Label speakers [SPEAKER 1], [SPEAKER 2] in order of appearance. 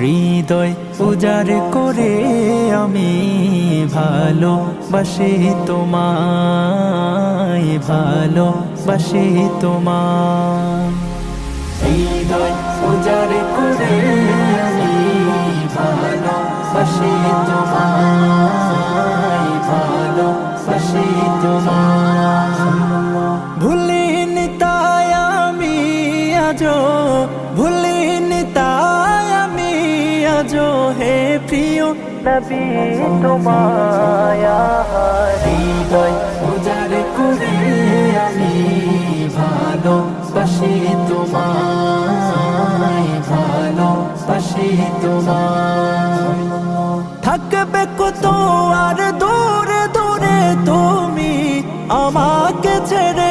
[SPEAKER 1] হৃদয় উজাড় করে আমি ভালোবাসি তোমায়, ভালোবাসি তোমায়। হৃদয় উজাড় করে আমি ভালোবাসি তোমায়, ভালোবাসি তোমায়। ভুলিনি তাই আমি আজো, ভুলিনি তাই আমি আজো হে প্রিয় নবী তোমায়। হৃদয় উজাড় করে আমি ভালোবাসি তোমায়, ভালোবাসি তোমায়। থাকবে কত আর দূরে দূরে তুমি আমাকে ছেড়ে